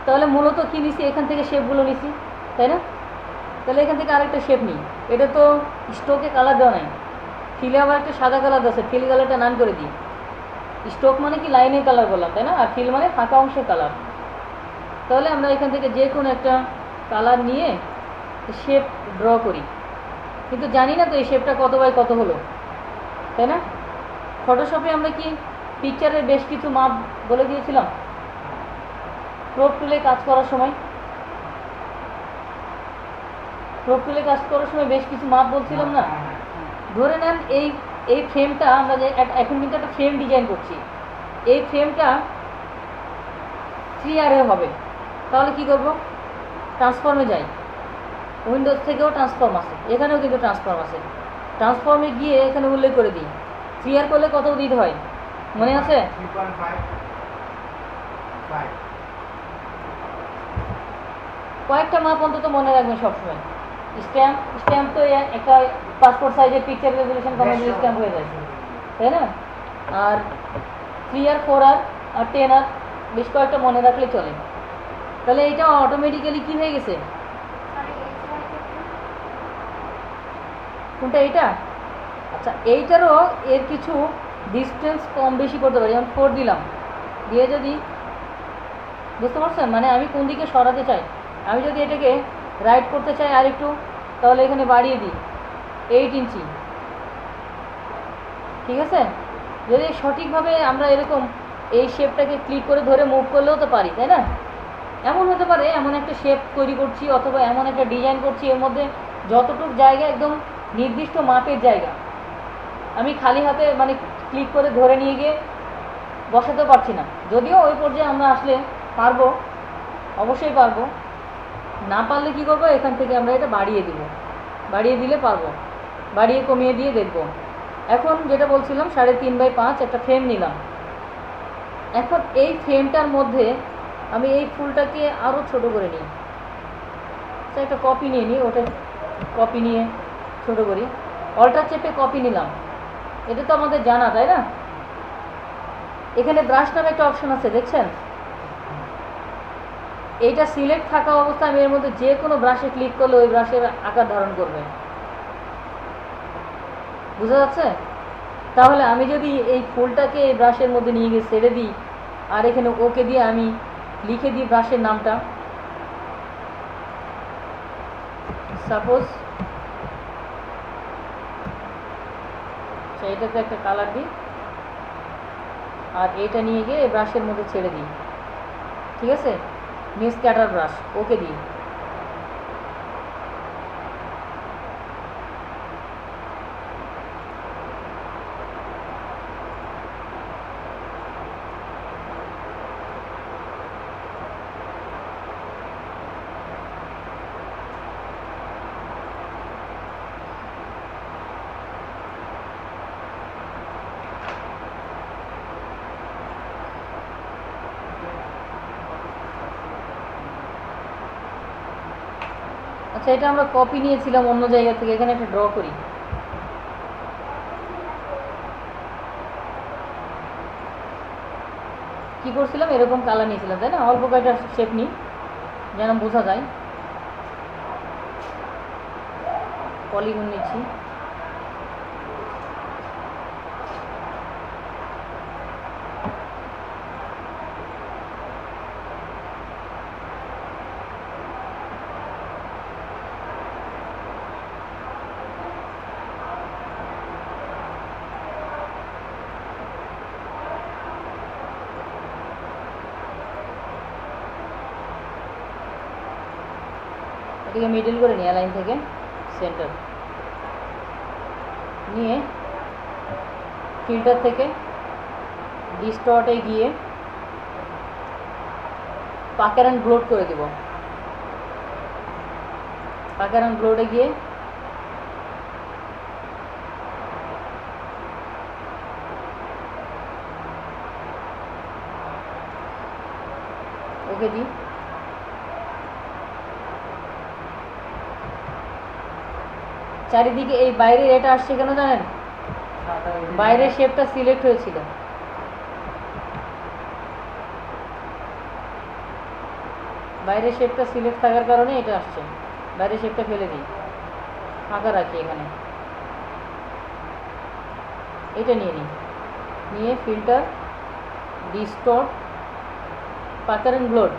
তাহলে মূলত কী নিছি, এখান থেকে শেপগুলো নিছি, তাই না? তাহলে এখান থেকে আরেকটা শেপ নিই। এটা তো স্টোকে কালার দেওয়া নাই, ফিলে আবার একটা সাদা কালার আছে, ফিল কালারটা নান করে দিই। স্টোক মানে কি লাইনের কালার বললাম, তাই না? আর ফিল মানে ফাঁকা অংশের কালার। তাহলে আমরা এখান থেকে যে কোনো একটা কালার নিয়ে শেপ ড্র করি, কিন্তু জানি না তো এই শেপটা কত বাই কত হলো, তাই না? ফটোশপে আমরা কি পিকচারের বেশ কিছু মাপ বলে দিয়েছিলাম ক্রপ টুলে কাজ করার সময়, ক্রপ টুলে কাজ করার সময় বেশ কিছু মাপ বলছিলাম না? ধরে নেন এই ফ্রেমটা আমরা যে এখন কিন্তু একটা ফ্রেম ডিজাইন করছি, এই ফ্রেমটা 3R হবে। তাহলে কি করব, ট্রান্সফর্মে যাই, উইন্ডোজ থেকেও ট্রান্সফর্ম আছে, এখানেও কিন্তু ট্রান্সফর্ম আছে। ট্রান্সফর্মে গিয়ে এখানে উল্লেখ করে দিই 3R করলে কত দিতে হয় মনে আছে? কয়েকটা মাপ অন্তত মনে রাখবেন সবসময়। স্ট্যাম্প তো একটা পাসপোর্ট সাইজের পিকচার রেজলিউশন কমে দিলে স্ট্যাম্প হয়ে যায়, তাই না? আর 3R 4R আর 10R বেশ কয়েকটা মনে রাখলে চলে। তাহলে এইটা অটোমেটিক্যালি কি হয়ে গেছে, কোনটা এইটা? আচ্ছা, এইটারও এর কিছু ডিস্টেন্স কম বেশি করতে পারি। যেমন 4 দিলাম, দিয়ে যদি, বুঝতে পারছেন মানে আমি কোন দিকে সরাতে চাই। আমি যদি এটাকে রাইট করতে চাই আর একটু, তাহলে এখানে বাড়িয়ে দিই 8 ইঞ্চি। ঠিক আছে, যদি সঠিকভাবে আমরা এরকম এই শেপটাকে ক্লিক করে ধরে মুভ করলেও তো পারি, তাই না? এমন হতে পারে এমন একটা শেপ তৈরি করছি অথবা এমন একটা ডিজাইন করছি, এর মধ্যে যতটুকু জায়গা একদম নির্দিষ্ট মাপের জায়গা, আমি খালি হাতে মানে ক্লিক করে ধরে নিয়ে গিয়ে বসাতে পারছি না। যদিও ওই পর্যায়ে আমরা আসলে পারবো, অবশ্যই পারবো। না পারলে কি করবো, এখান থেকে আমরা এটা বাড়িয়ে দিব, বাড়িয়ে দিলে পারবো, বাড়িয়ে কমিয়ে দিয়ে দেখব। এখন যেটা বলছিলাম 3.5x5 একটা ফ্রেম নিলাম। এখন এই ফ্রেমটার মধ্যে আমি এই ফুলটাকে আরও ছোট করে নিই, একটা কপি নিয়ে নিই, ওটা কপি নিয়ে ছোট করি, অল্টার চেপে কপি নিলাম। এটা তো আমাদের জানা, তাই না? এখানে ব্রাশ নামে একটা অপশন আছে, দেখছেন? এইটা সিলেক্ট থাকা অবস্থায় আমি এর মধ্যে যে কোনো ব্রাশে ক্লিক করলে ওই ব্রাশের আকার ধারণ করবে। বুঝা যাচ্ছে? তাহলে আমি যদি এই ফুলটাকে এই ব্রাশের মধ্যে নিয়ে গিয়ে ছেড়ে দিই আর এখানে ওকে দিয়ে আমি লিখে দিই ব্রাশের নামটা, সাপোজ এটাতে একটা কালার দিই আর এটা নিয়ে গিয়ে ব্রাশের মধ্যে ছেড়ে দিই, ঠিক আছে? নিয়ে স্ক্যাটার ব্রাশ ওকে দিই। আচ্ছা, এটা আমরা কপি নিয়েছিলাম অন্য জায়গা থেকে, এখানে একটা ড্র করি। কি করছিলাম, এরকম কালার নিয়েছিলাম তাই না? অল্প কয়েকটা শেপ নিই যেন বোঝা যায়। পলিগন নিচ্ছি, এটাকে মিডল করে নিয়ে লাইন থেকে সেন্টার নিয়ে ফিল্টার থেকে ডিস্টর্টে গিয়ে পাকের অ্যান্ড ব্লোড করে দেব। পাকের অ্যান্ড ব্লোডে গিয়ে ওকে দিই। চারিদিকে এই বাইরের এটা আসছে কেন জানেন? বাইরের শেপটা সিলেক্ট হয়েছিল, বাইরের শেপটা সিলেক্ট থাকার কারণে এটা আসছে। বাইরের শেপটা ফেলে দিই, ফাঁকা রাখি এখানে। এটা নিয়ে নিই, নিয়ে ফিল্টার ডিস্টর্ট পাকের অ্যান্ড ব্লোড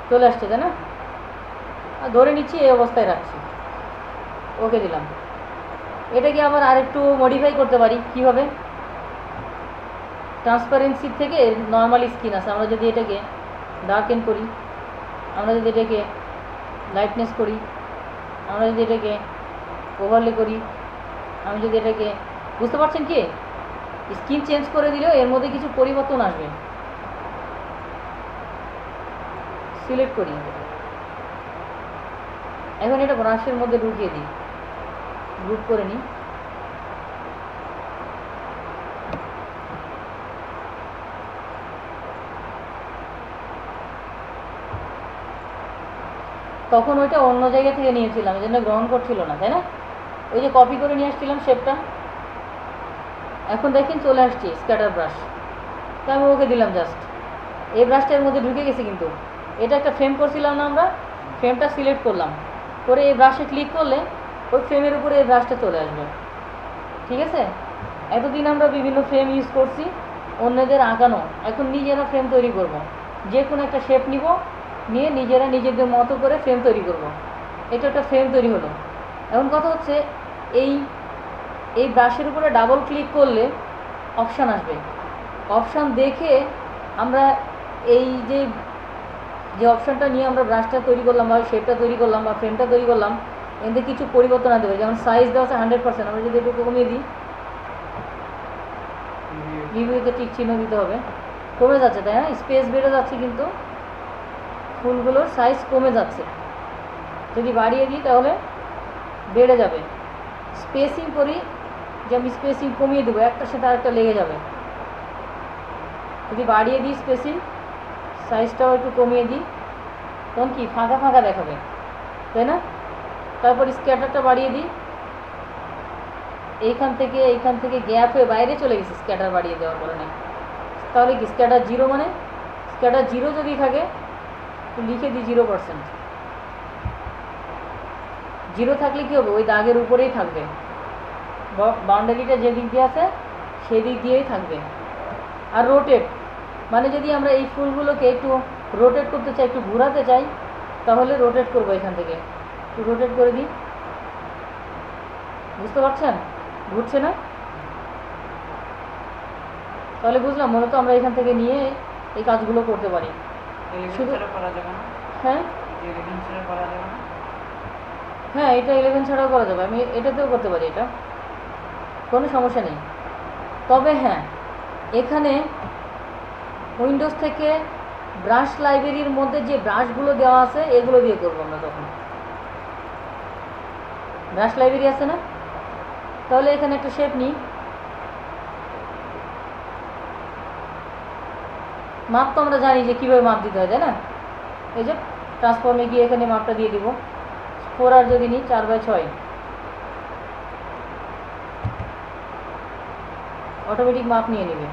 চলে আসছে তাই না? আর ধরে নিচ্ছি এই অবস্থায় রাখছি, ওকে দিলাম। এটাকে আবার আরেকটু মডিফাই করতে পারি। কীভাবে? ট্রান্সপারেন্সির থেকে নর্মাল স্কিন আছে, আমরা যদি এটাকে ডার্কেন করি, আমরা যদি এটাকে লাইটনেস করি, আমরা যদি এটাকে ওভারলে করি, আমি যদি এটাকে, বুঝতে পারছেন কি? স্কিন চেঞ্জ করে দিলেও এর মধ্যে কিছু পরিবর্তন আসবে। সিলেক্ট করি, এখন এটা ব্রাশের মধ্যে ঢুকিয়ে দিই, গ্রুপ করে নিই। তখন ওইটা অন্য জায়গা থেকে নিয়েছিলাম, এই জন্য গ্রহণ করছিল না তাই না? ওই যে কপি করে নিয়ে আসছিলাম শেপটা, এখন দেখেন চলে আসছি স্ক্যাটার ব্রাশ। তো আমি ওকে দিলাম জাস্ট, এই ব্রাশটার মধ্যে ঢুকে গেছি। কিন্তু এটা একটা ফ্রেম করছিলাম না আমরা, ফ্রেমটা সিলেক্ট করলাম করে এই ব্রাশে ক্লিক করলে ওই ফ্রেমের উপরে এই ব্রাশটা চলে আসবে, ঠিক আছে? এতদিন আমরা বিভিন্ন ফ্রেম ইউজ করছি অন্যদের আঁকানো, এখন নিজেরা ফ্রেম তৈরি করব। যে কোনো একটা শেপ নিব, নিয়ে নিজেরা নিজেদের মতো করে ফ্রেম তৈরি করব। এটা একটা ফ্রেম তৈরি হলো। এখন কথা হচ্ছে এই এই ব্রাশের উপরে ডাবল ক্লিক করলে অপশান আসবে, অপশান দেখে আমরা এই যে যে অপশানটা নিয়ে আমরা ব্রাশটা তৈরি করলাম বা শেপটা তৈরি করলাম বা ফ্রেমটা তৈরি করলাম, এতে কিছু পরিবর্তন আনতে পারি। যেমন সাইজ দেওয়া আছে 100%, আমরা যদি একটু কমিয়ে দিই, রিভিউতে টিক চিহ্ন দিতে হবে, কমে যাচ্ছে তাই না? স্পেস বেড়ে যাচ্ছে কিন্তু ফুলগুলোর সাইজ কমে যাচ্ছে। যদি বাড়িয়ে দিই তাহলে বেড়ে যাবে। স্পেসিং করি, যে আমি স্পেসিং কমিয়ে দেবো, একটার সাথে আরেকটা লেগে যাবে। যদি বাড়িয়ে দিই স্পেসিং, সাইজটাও একটু কমিয়ে দিই, তখন কি ফাঁকা ফাঁকা দেখাবে তাই না? তারপর স্ক্যাটারটা বাড়িয়ে দিই, এইখান থেকে গ্যাপ হয়ে বাইরে চলে গেছে স্ক্যাটার বাড়িয়ে দেওয়ার কারণে। তাহলে কি স্ক্যাটার জিরো, মানে স্ক্যাটার জিরো যদি থাকে একটু লিখে দিই 0%। 0 থাকলে কী হবে, ওই দাগের উপরেই থাকবে, বাউন্ডারিটা যেদিক দিয়ে আছে সেদিক দিয়েই থাকবে। আর রোটেট মানে যদি আমরা এই ফুলগুলোকে একটু রোটেট করতে চাই, একটু ঘোরাতে চাই, তাহলে রোটেট করবো এখান থেকে, একটু রোটেট করে দিই। বুঝতে পারছেন ঘুরছে না? তাহলে বুঝলাম মূলত আমরা এখান থেকে নিয়ে এই কাজগুলো করতে পারি। শুধু হ্যাঁ হ্যাঁ, এটা 11 ছাড়াও করা যাবে, আমি এটাতেও করতে পারি, এটা কোনো সমস্যা নেই। তবে হ্যাঁ, এখানে উইন্ডোজ থেকে ব্রাশ লাইব্রেরির মধ্যে যে ব্রাশগুলো দেওয়া আছে এগুলো দিয়ে করবো আমরা। তখন ব্রাশ লাইব্রেরি আছে না, তাহলে এখানে একটা শেপ নিই। মাপ তো আমরা জানি যে কীভাবে মাপ দিতে হয়, তাই না? এই যে ট্রান্সফর্মে গিয়ে এখানে মাপটা দিয়ে দিব। 4 আর যদি নিই 4/6 অটোমেটিক মাপ নিয়ে নেবে।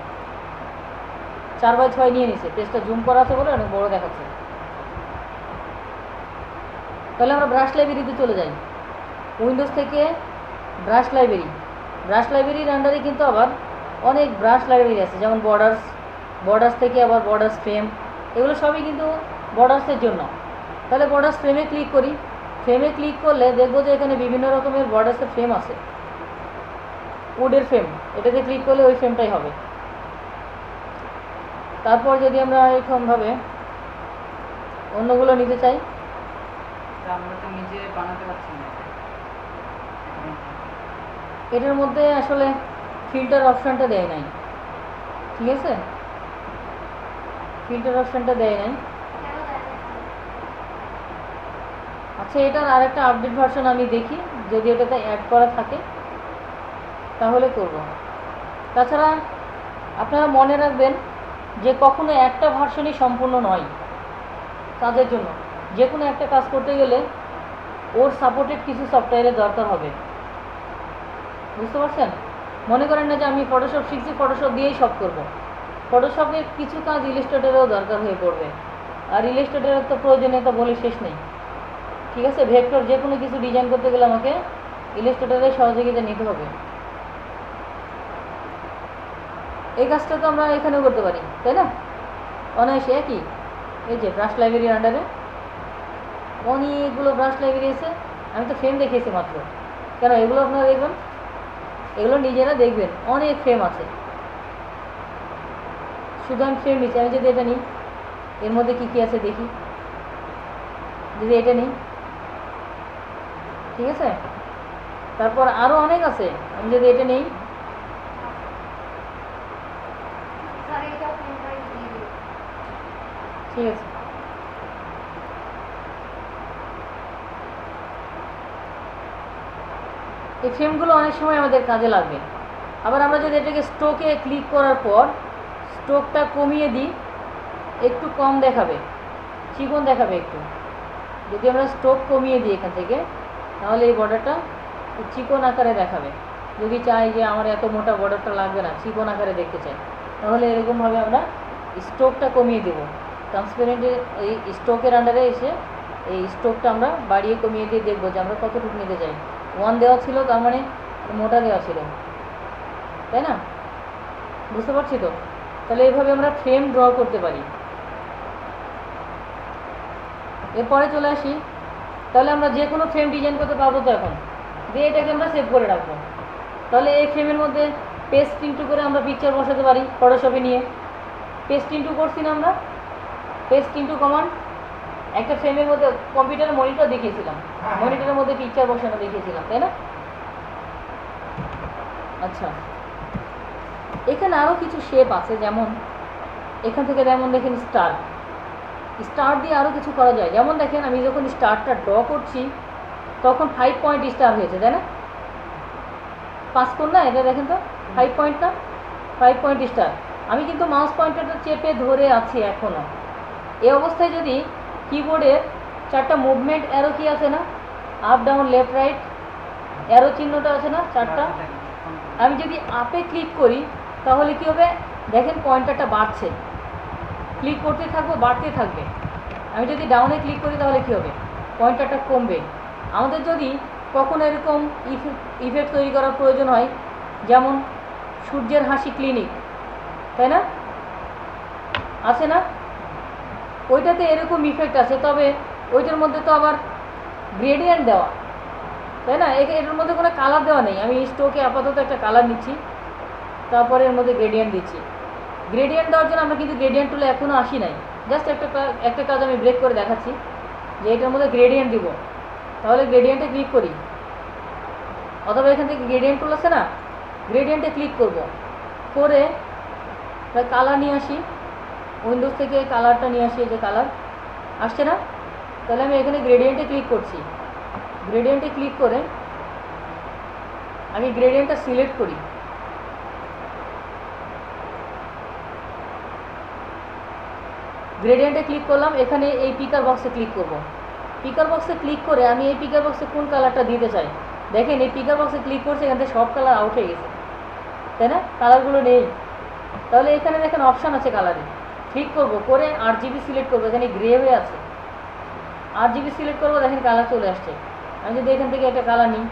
4/6 নিয়ে নিছে, পেজটা জুম করা আছে বলে অনেক বড় দেখাচ্ছে। তাহলে আমরা ব্রাশ লাইব্রেরিতে চলে যাই। উইন্ডোজ থেকে ব্রাশ লাইব্রেরির আন্ডারে কিন্তু আবার অনেক ব্রাশ লাইব্রেরি আছে, যেমন বর্ডার্স থেকে আবার বর্ডার্স ফ্রেম, এগুলো সবই কিন্তু বর্ডার্সের জন্য। তাহলে বর্ডার্স ফ্রেমে ক্লিক করি। ফ্রেমে ক্লিক করলে দেখবো যে এখানে বিভিন্ন রকমের বর্ডার্সের ফ্রেম আছে। উডের ফ্রেম, এটাতে ক্লিক করলে ওই ফ্রেমটাই হবে। তারপর যদি আমরা এরকমভাবে অন্যগুলো নিতে চাই, আমরা তো নিজে বানাতে পারছি না। এটার মধ্যে আসলে ফিল্টার অপশানটা দেয় নাই, ঠিক আছে? ফিল্টার অপশানটা দেয় নাই। আচ্ছা, এটার আরেকটা আপডেট ভার্সন আমি দেখি, যদি এটাতে অ্যাড করা থাকে তাহলে করব। তাছাড়া আপনারা মনে রাখবেন যে কখনো একটা ভার্সনই সম্পূর্ণ নয় কাজের জন্য। যে কোনো একটা কাজ করতে গেলে ওর সাপোর্টেড কিছু সফটওয়্যারের দরকার হবে। বুঝতে পারছেন? মনে করেন না যে আমি ফটোশপ শিখছি, ফটোশপ দিয়েই সব করব। ফটোশপের কিছু কাজ ইলাস্ট্রেটরেও দরকার হয়ে পড়বে, আর ইলাস্ট্রেটরের তো প্রয়োজনীয়তা বলে শেষ নেই, ঠিক আছে? ভেক্টর যে কোনো কিছু ডিজাইন করতে গেলে আমাকে ইলাস্ট্রেটরের সহযোগিতা নিতে হবে। এই কাজটা তো আমরা এখানেও করতে পারি, তাই না? অনায়াসে একই। এই যে ব্রাশ লাইব্রেরির আন্ডারে অনেকগুলো ব্রাশ লাইব্রেরি আছে। আমি তো ফ্রেম দেখিয়েছি মাত্র, কেন এগুলো আপনারা দেখবেন, এগুলো নিজেরা দেখবেন, অনেক ফ্রেম আছে। শুধু আমি ফ্রেম নিচ্ছি। আমি যদি এটা নিই, এর মধ্যে কী কী আছে দেখি। যদি এটা নিই, ঠিক আছে? তারপর আরও অনেক আছে। আমি যদি এটা নিই, ঠিক আছে, এই ফ্রেমগুলো অনেক সময় আমাদের কাজে লাগবে। আবার আমরা যদি এটাকে স্ট্রোকে ক্লিক করার পর স্ট্রোকটা কমিয়ে দিই, একটু কম দেখাবে, চিকন দেখাবে একটু। যদি আমরা স্ট্রোক কমিয়ে দিই এখান থেকে, তাহলে এই বর্ডারটা চিকন আকারে দেখাবে। যদি চাই যে আমার এত মোটা বর্ডারটা লাগবে না, চিকন আকারে দেখতে চাই, তাহলে এরকমভাবে আমরা স্ট্রোকটা কমিয়ে দেবো। ট্রান্সপারেন্টের এই স্ট্রোকের আন্ডারে এসে এই স্ট্রোকটা আমরা বাড়িয়ে কমিয়ে দিয়ে দেখবো যে আমরা কতটুকু নিতে চাই। 1 দেওয়া ছিল, তার মানে মোটা দেওয়া ছিল, তাই না? বুঝতে পারছি তো? তাহলে এইভাবে আমরা ফ্রেম ড্র করতে পারি। এরপরে চলে আসি, তাহলে আমরা যে কোনো ফ্রেম ডিজাইন করতে পারবো তো এখন, দিয়ে এটাকে আমরা সেভ করে রাখবো। তাহলে এই ফ্রেমের মধ্যে পেস্ট ইনটু করে আমরা পিকচার বসাতে পারি ফটোশপে নিয়ে। পেস্ট ইনটু করছি না আমরা, পেস্ট ইনটু কমান্ড। একটা ফ্রেমের মধ্যে কম্পিউটারের মনিটর দেখিয়েছিলাম, মনিটরের মধ্যে পিকচার বসানো দেখিয়েছিলাম, তাই না? আচ্ছা, এখানে আরও কিছু শেপ আছে, যেমন এখান থেকে যেমন দেখেন স্টার দিয়ে আরও কিছু করা যায়। যেমন দেখেন আমি যখন স্টারটা ড্র করছি তখন 5 পয়েন্ট স্টার হয়েছে, তাই না? 5 কোণ না এটা, দেখেন তো 5 পয়েন্ট না, 5 পয়েন্ট স্টার। আমি কিন্তু মাউস পয়েন্টারটা চেপে ধরে আছি এখনও। এই অবস্থায় যদি কিবোর্ডের 4টা মুভমেন্ট অ্যারো কি আছে না, up down left right arrow চিহ্নটা আছে না 4টা, আমি যদি আপে ক্লিক করি তাহলে কি হবে, দেখেন পয়েন্টারটা বাড়ছে। ক্লিক করতে থাকবো, বাড়তে থাকবে। আমি যদি ডাউনে ক্লিক করি তাহলে কী হবে, পয়েন্টারটা কমবে। আমাদের যদি কখনো এরকম ইফেক্ট তৈরি করার প্রয়োজন হয়, যেমন সূর্যের হাসি ক্লিনিক, তাই না, আছে না, ওইটাতে এরকম ইফেক্ট আছে, তবে ওইটার মধ্যে তো আবার গ্রেডিয়েন্ট দেওয়া, তাই না, এটার মধ্যে কোনো কালার দেওয়া নেই। আমি স্টোকে আপাতত একটা কালার নিচ্ছি, তারপরে এর মধ্যে গ্রেডিয়েন্ট দিচ্ছি। গ্রেডিয়েন্ট দেওয়ার জন্য আমরা কিন্তু গ্রেডিয়েন্ট টুলে এখনও আসি নাই, জাস্ট একটা কাজ আমি ব্রেক করে দেখাচ্ছি যে এটার মধ্যে গ্রেডিয়েন্ট দিব। তাহলে গ্রেডিয়েন্টে ক্লিক করি, অথবা এখান থেকে গ্রেডিয়েন্ট টুল আছে না, গ্রেডিয়েন্টে ক্লিক করব, করে কালার নিয়ে আসি, উইন্ডোজ থেকে কালারটা নিয়ে আসি, এই যে কালার আসছে না, তাহলে আমি এখানে গ্রেডিয়েন্টে ক্লিক করছি। গ্রেডিয়েন্টে ক্লিক করে আমি গ্রেডিয়েন্টটা সিলেক্ট করি, গ্রেডিয়েন্টে ক্লিক করলাম, এখানে এই পিকার বক্সে ক্লিক করব। পিকার বক্সে ক্লিক করে আমি এই পিকার বক্সে কোন কালারটা দিতে চাই, দেখেন এই পিকার বক্সে ক্লিক করছে, এখান থেকে সব কালার আউট হয়ে গেছে, তাই না, কালারগুলো নেই। তাহলে এখানে দেখেন অপশান আছে কালারে, ক্লিক করব, করে RGB সিলেক্ট করবো, এখানে গ্রে হয়ে আছে, RGB সিলেক্ট করবো, দেখেন কালার চলে আসছে। আমি যদি এখান থেকে একটা কালার নিই,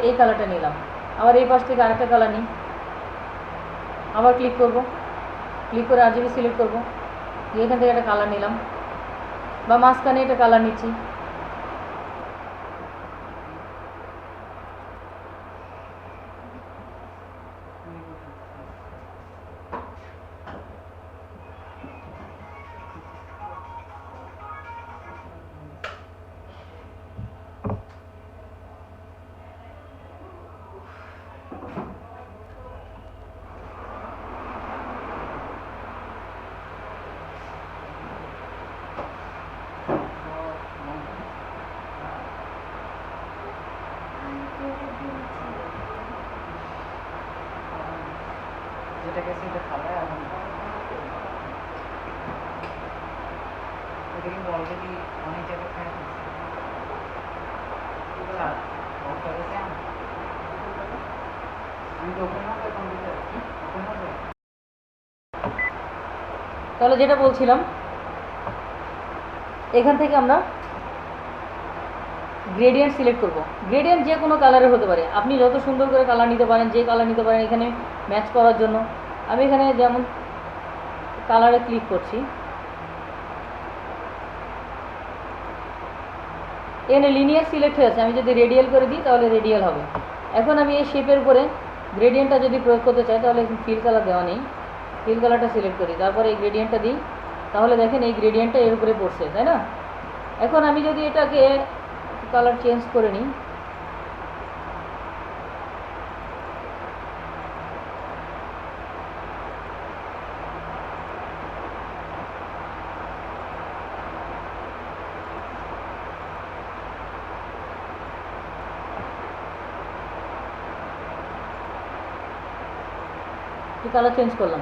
এই কালারটা নিলাম, আবার এই পাশ থেকে আরেকটা কালার নিই, আবার ক্লিক করব, ক্লিক করে RGB সিলেক্ট করব, এখান থেকে একটা কালার নিলাম, বা মাঝখানে একটা কালার নিচ্ছি, যেটা গেছে এটা খাবে এখন। এটা কিন্তু অলরেডি অনেক জায়গায় খায় ফেলছে। স্যার, অফ হয়ে গেছে আমি তো ওপেন হবে কম্পিউটার, ওপেন হবে। তাহলে যেটা বলছিলাম, এখান থেকে আমরা গ্রেডিয়েন্ট সিলেক্ট করব। গ্রেডিয়েন্ট যে কোনো কালারের হতে পারে, আপনি যত সুন্দর করে কালার নিতে পারেন, যে কালার নিতে পারেন এখানে ম্যাচ করার জন্য। আমি এখানে যেমন কালারে ক্লিক করছি, এখানে লিনিয়ার সিলেক্ট হয়ে আছে, আমি যদি রেডিয়াল করে দিই তাহলে রেডিয়াল হবে। এখন আমি এই শেপের উপরে গ্রেডিয়েন্টটা যদি প্রয়োগ করতে চাই, তাহলে ফিল কালার দেওয়া নেই, ফিল কালারটা সিলেক্ট করি, তারপরে এই গ্রেডিয়েন্টটা দিই, তাহলে দেখেন এই গ্রেডিয়েন্টটা এর উপরে পড়ছে, তাই না। এখন আমি যদি এটাকে কালার চেঞ্জ করে নিই, কালার চেঞ্জ করলাম,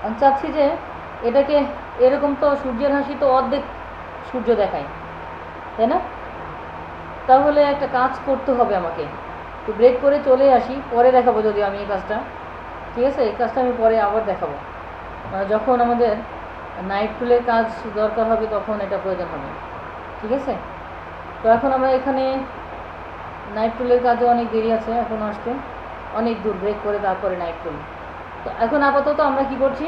আমি চাচ্ছি যে এটাকে এরকম, তো সূর্যের হাসি তো অর্ধেক সূর্য দেখায়, তাই না, তাহলে একটা কাজ করতে হবে আমাকে, তো ব্রেক করে চলে আসি, পরে দেখাবো যদি আমি এই কাজটা, ঠিক আছে, এই কাজটা আমি পরে আবার দেখাবো, মানে যখন আমাদের নাইট টুলের কাজ দরকার হবে তখন এটা প্রয়োজন হবে, ঠিক আছে। তো এখন আমরা এখানে নাইট টুলের কাজে অনেক দেরি আছে, এখন আসতে অনেক দূর, ব্রেক করে তারপরে নাইট টুল। তো এখন আপাতত আমরা কি করছি,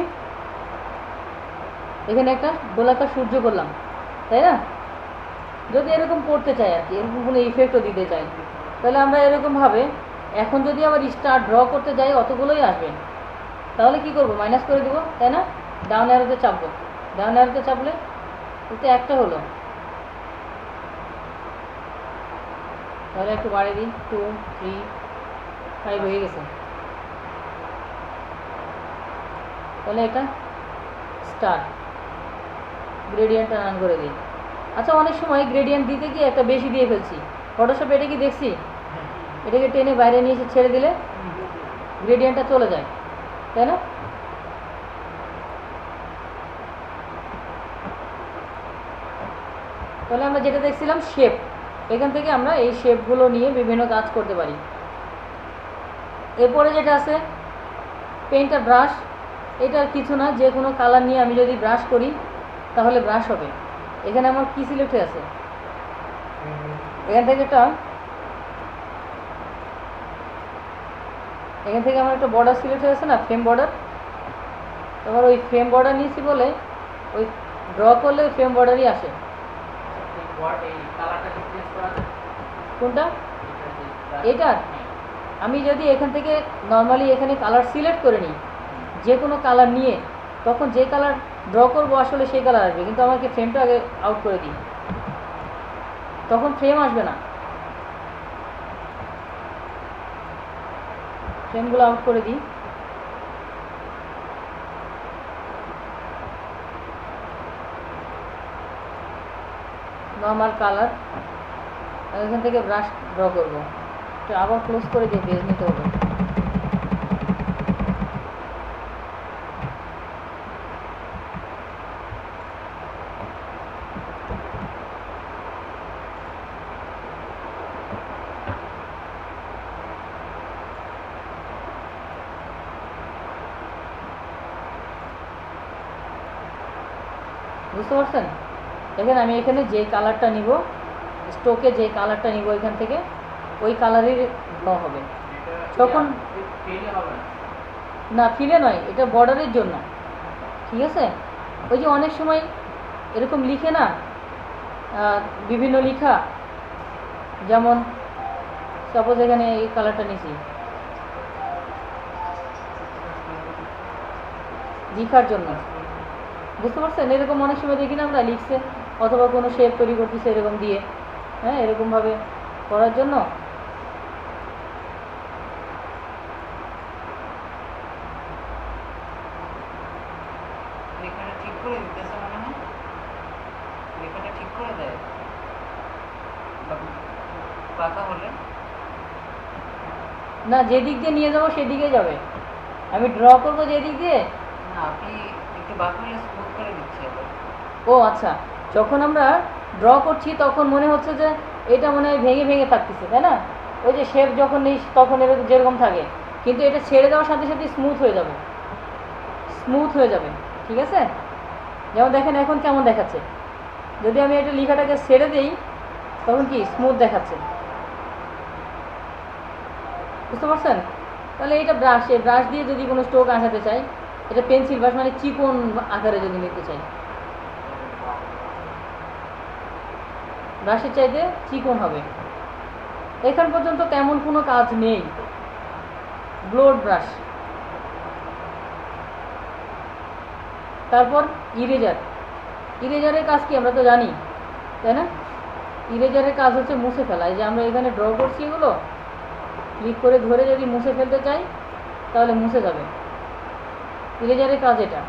এখানে একটা গোলাকার সূর্য করলাম, তাই না। যদি এরকম করতে চাই আর কি, এরকম কোনো ইফেক্টও দিতে চাই, তাহলে আমরা এরকমভাবে, এখন যদি আবার স্টার ড্র করতে যাই অতগুলোই আসবে, তাহলে কি করব, মাইনাস করে দেবো, তাই না, ডাউন অ্যারোতে চাপবো, ডাউন অ্যারোতে চাপলে এতে একটা হলো, তাহলে একটু বাড়িয়ে দিই, 2 3 5 হয়ে গেছে, তাহলে এটা স্টার, গ্রেডিয়েন্টটা রান করে দিই। আচ্ছা, অনেক সময় গ্রেডিয়েন্ট দিতে গিয়ে একটা বেশি দিয়ে ফেলছি, ফটোশপ এটা কি দেখছি, এটাকে টেনে বাইরে নিয়ে এসে ছেড়ে দিলে গ্রেডিয়েন্টটা চলে যায়, তাই না। তাহলে আমরা যেটা দেখছিলাম শেপ, এখান থেকে আমরা এই শেপগুলো নিয়ে বিভিন্ন কাজ করতে পারি। এরপরে যেটা আছে পেইন্টার ব্রাশ, এটা কিছু না, যে কোনো কালার নিয়ে আমি যদি ব্রাশ করি তাহলে ব্রাশ হবে। এখানে আমার কি সিলেক্ট হয়ে আছে, এখান থেকে আমার একটা বর্ডার সিলেক্ট হয়ে আছে না, ফ্রেম বর্ডার। তোমার ওই ফ্রেম বর্ডার নিয়েছি বলে ওই ড্র করলে ফ্রেম বর্ডারই আসে। কোনটা? এটা আমি যদি এখান থেকে নর্মালি এখানে কালার সিলেক্ট করে নিই, যে কোনো কালার নিয়ে, তখন যে কালার ড্র করবো আসলে সেই কালার আসবে, কিন্তু আমাকে ফ্রেমটা আগে আউট করে দিই, তখন ফ্রেম আসবে না। ফ্রেমগুলো আউট করে দিই। নর্মাল কালার, এখান থেকে ব্রাশ ড্র করবো। আবার ক্লোজ করে দিয়ে বেজ নিতে হবে। বুঝতে পারছেন? দেখেন আমি এখানে যে কালারটা নিব, স্টোকে যে কালারটা নিব এখান থেকে, ওই কালারের ড্র হবে। তখন না, ফিলে নয়, এটা বর্ডারের জন্য। ঠিক আছে? ওই যে অনেক সময় এরকম লিখে না, বিভিন্ন লেখা, যেমন সাপোজ এখানে এই কালারটা নিছি লিখার জন্য। বুঝতে পারছেন? এরকম অনেক সময় দেখি না আমরা লিখছে, অথবা কোনো শেপ তৈরি করতেছে এরকম দিয়ে, হ্যাঁ, এরকমভাবে করার জন্য। লেখাটা ঠিক করে দিতেছে মনে হয়, লেখাটা ঠিক করে দেয় পাকা হলে। না, যেদিক দিয়ে নিয়ে যাবো সেদিকে যাবে। আমি ড্র করবো যেদিক দিয়ে। না, আপনি একটু বাঁকা হলে স্মুথ করে দিচ্ছে আবার। ও আচ্ছা, যখন আমরা ড্র করছি তখন মনে হচ্ছে যে এটা মনে হয় ভেঙে ভেঙে থাকতেছে, তাই না? ওই যে শেপ যখন নিই তখন এটা যেরকম থাকে, কিন্তু এটা ছেড়ে দেওয়ার সাথে সাথে স্মুথ হয়ে যাবে, স্মুথ হয়ে যাবে। ঠিক আছে? যেমন দেখেন এখন কেমন দেখাচ্ছে, যদি আমি এটা লেখাটাকে ছেড়ে দিই তখন কি স্মুথ দেখাচ্ছে। বুঝতে পারছেন? তাহলে এটা ব্রাশ, এই ব্রাশ দিয়ে যদি কোনো স্ট্রোক আঁকাতে চাই, এটা পেন্সিল ব্রাশ মানে চিকন আকারে যদি নিতে চাই, ব্রাশের চাইতে চিকন হবে। এখন পর্যন্ত তেমন কোনো কাজ নেই। ব্লোড ব্রাশ, তারপর ইরেজার। ইরেজারের কাজ কি আমরা তো জানি, তাই না? ইরেজারের কাজ হচ্ছে মুছে ফেলা। এই যে আমরা এখানে ড্র করছি, এগুলো ক্লিক করে ধরে যদি মুছে ফেলতে চাই তাহলে মুছে যাবে। ইরেজারের কাজ এটা।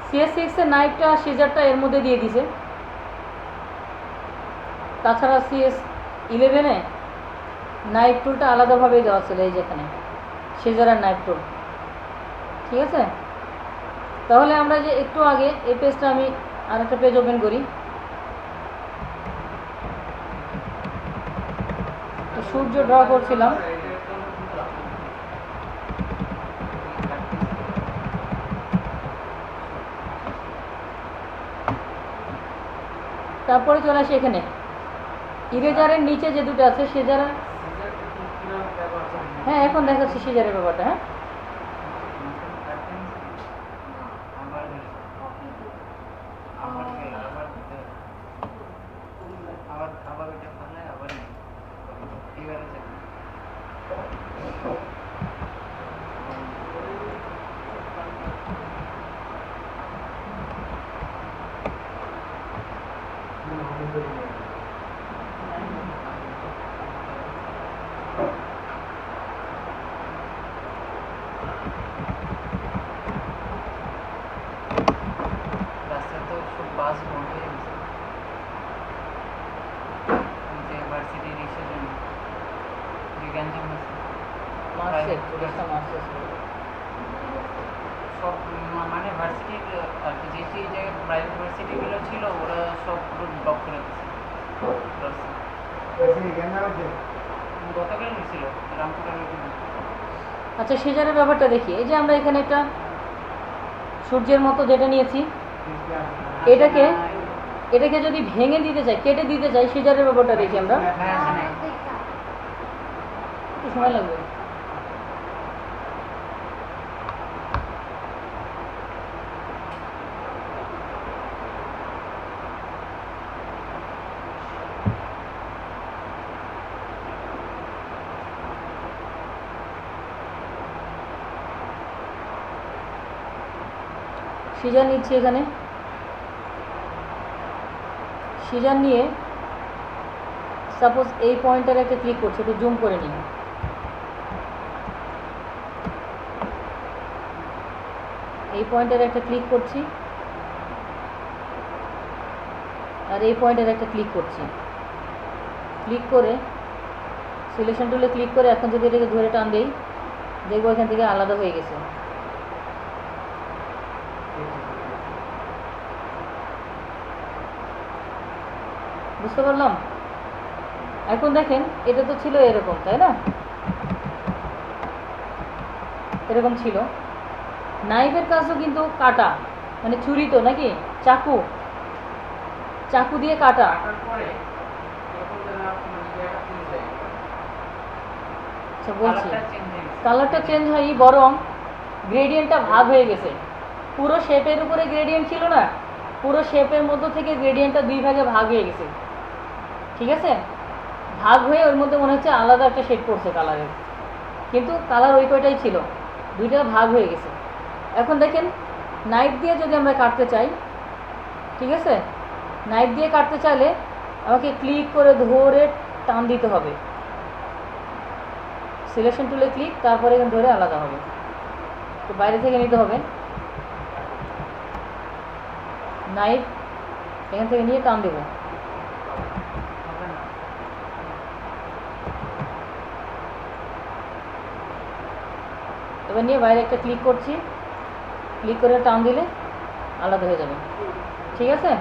CS6 এর নাইফটা সিজারটা এর মধ্যে দিয়ে দিছে। তাছাড়া CS11 এ নাইফ টুলটা আলাদাভাবেই দেওয়া ছিল, এই যেখানে সিজার আর নাইফ টুল। ঠিক আছে? তাহলে আমরা যে একটু আগে এই পেজটা, আমি আর একটা পেজ ওপেন করি, সূর্য ড্র করছিলাম। তারপরে চলে আসি এখানে ইরেজারের নিচে যে দুটো আছে সিজার। হ্যাঁ, এখন দেখাচ্ছি সিজারের ব্যাপারটা। হ্যাঁ, আবার ওইটা ফেললে আবার এইভাবে যাবে। রাস্তায় তো সব বাস বন্ধ হয়ে গেছে, যে ভার্সিটি রিক্সার জন্য যে গ্যাঞ্জাম আছে। সব মানে ভার্সিটির আর কি, যে যে জায়গায় প্রাইভেট ভার্সিটিগুলো ছিল ওরা সব পুরো ব্লক করে দিচ্ছে গতকাল হয়েছিল রামপুরের ওখানে। আচ্ছা, সিজারের ব্যাপারটা দেখি। এই যে আমরা এখানে একটা সূর্যের মতো যেটা নিয়েছি, এটাকে এটাকে যদি ভেঙে দিতে চাই, কেটে দিতে চাই, সিজারের ব্যাপারটা দেখি আমরা। একটু সময় লাগবে। সিজার নিচ্ছি এখানে। সিজার নিয়ে সাপোজ এই পয়েন্টারে একটা ক্লিক করছি, একটু জুম করে নিই। এই পয়েন্টারে একটা ক্লিক করছি আর এই পয়েন্টারে একটা ক্লিক করছি। ক্লিক করে সিলেকশন টুলে ক্লিক করে এখন যদি এটাকে ধরে টান দেই, দেখবো এখান থেকে আলাদা হয়ে গেছে। বুঝতে পারলাম? এখন দেখেন এটা তো ছিল এরকম, তাই না? এরকম ছিল। নাইফের কাজও কিন্তু কাটা, মানে ছুরি তো নাকি, চাকু, চাকু দিয়ে কাটা। আচ্ছা বলছি, কালারটা চেঞ্জ হয়নি, বরং গ্রেডিয়েন্টটা ভাগ হয়ে গেছে। পুরো শেপের উপরে গ্রেডিয়েন্ট ছিল না, পুরো শেপের মধ্য থেকে গ্রেডিয়েন্টটা দুই ভাগে ভাগ হয়ে গেছে। ঠিক আছে, ভাগ হয়ে ওর মধ্যে মনে হচ্ছে আলাদা একটা শেড পড়ছে কালারের, কিন্তু কালার ওই কয়টাই ছিল, দুইটা ভাগ হয়ে গেছে। এখন দেখেন নাইফ দিয়ে যদি আমরা কাটতে চাই, ঠিক আছে, নাইফ দিয়ে কাটতে চাইলে আমাকে ক্লিক করে ধরে টান দিতে হবে। সিলেকশন টুলে ক্লিক, তারপরে এখানে ধরে আলাদা হবে। তো বাইরে থেকে নিতে হবে, নাইফ এখান থেকে নিয়ে টান দেবো। এবার নিয়ে বাইরে একটা ক্লিক করছি, ক্লিক করে টান দিলে আলাদা হয়ে যাবে। ঠিক আছে,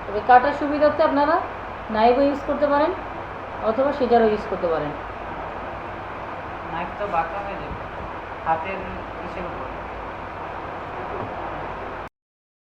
তবে কাটার সুবিধার্থে আপনারা নাইফও ইউজ করতে পারেন অথবা সিজারও ইউজ করতে পারেন। নাইফ তো বাঁকা হয়ে যাবে হাতের ইসের উপর।